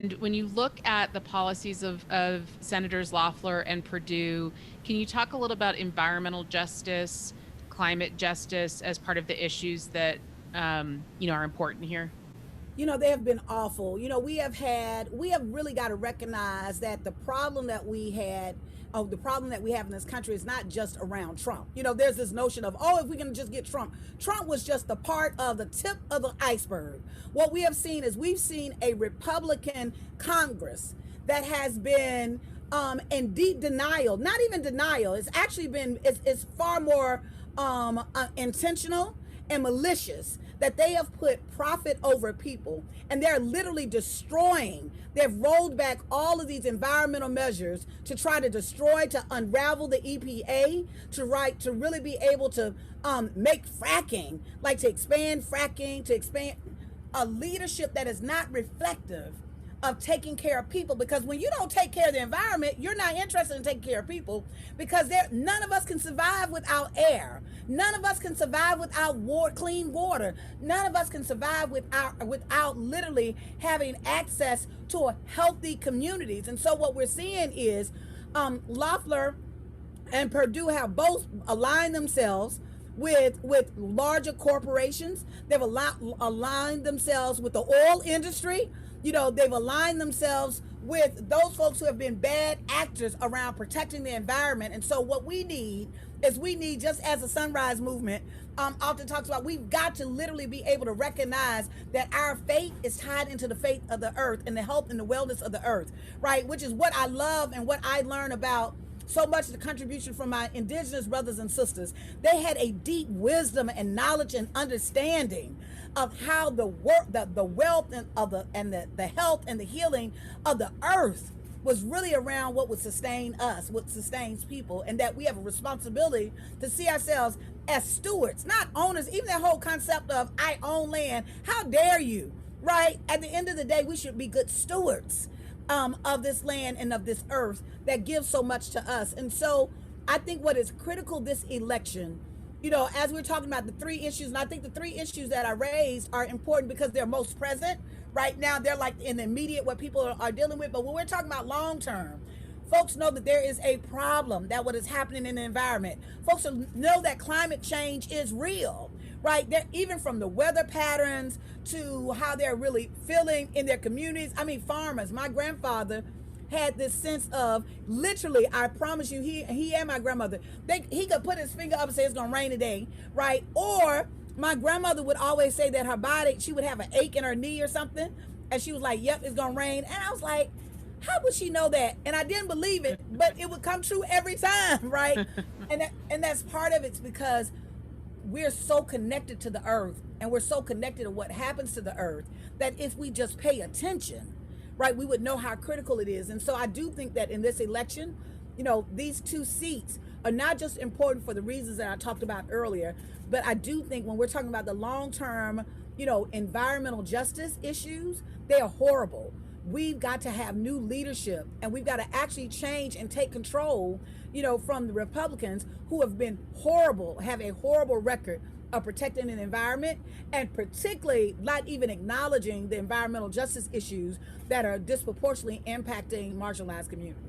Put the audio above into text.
And when you look at the policies of Senators Loeffler and Perdue, can you talk a little about environmental justice, climate justice as part of the issues that are important here? They have been awful. We have really got to recognize that the problem that we have in this country is not just around Trump. There's this notion of, oh, if we can just get Trump. Trump was just a part of the tip of the iceberg. What we have seen is we've seen a Republican Congress that has been in deep denial, not even denial. It's far more intentional and malicious that they have put profit over people, and they're literally destroying. They've rolled back all of these environmental measures to try to destroy, to unravel the EPA, to really be able to make fracking, like to expand fracking, to expand a leadership that is not reflective of taking care of people. Because when you don't take care of the environment, you're not interested in taking care of people, because none of us can survive without air. None of us can survive without clean water. None of us can survive without literally having access to healthy communities. And so what we're seeing is Loeffler and Perdue have both aligned themselves with larger corporations. They've aligned themselves with the oil industry. They've aligned themselves with those folks who have been bad actors around protecting the environment. And so what we need is, just as the Sunrise Movement often talks about, we've got to literally be able to recognize that our fate is tied into the fate of the earth and the health and the wellness of the earth, right? Which is what I love and what I learn about so much of the contribution from my indigenous brothers and sisters. They had a deep wisdom and knowledge and understanding of how the wealth and the health and the healing of the earth was really around what would sustain us, what sustains people, and that we have a responsibility to see ourselves as stewards, not owners. Even that whole concept of I own land, how dare you, right? At the end of the day, we should be good stewards of this land and of this earth that gives so much to us. And so I think what is critical this election, as we're talking about the three issues, and I think the three issues that I raised are important because they're most present right now. They're like in the immediate what people are dealing with. But when we're talking about long term, folks know that there is a problem, that what is happening in the environment. Folks know that climate change is real, right? They're, even from the weather patterns to how they're really feeling in their communities. I mean, farmers, my grandfather had this sense of, literally, I promise you, he and my grandmother, he could put his finger up and say it's gonna rain today, right? Or my grandmother would always say that her body, she would have an ache in her knee or something, and she was like, yep, it's gonna rain. And I was like, how would she know that? And I didn't believe it, but it would come true every time, right? And that's part of it's because we're so connected to the earth, and we're so connected to what happens to the earth, that if we just pay attention, right, we would know how critical it is. And so I do think that in this election, these two seats are not just important for the reasons that I talked about earlier, but I do think when we're talking about the long-term, environmental justice issues, they are horrible. We've got to have new leadership, and we've got to actually change and take control, from the Republicans, who have been horrible, have a horrible record of protecting an environment, and particularly not even acknowledging the environmental justice issues that are disproportionately impacting marginalized communities.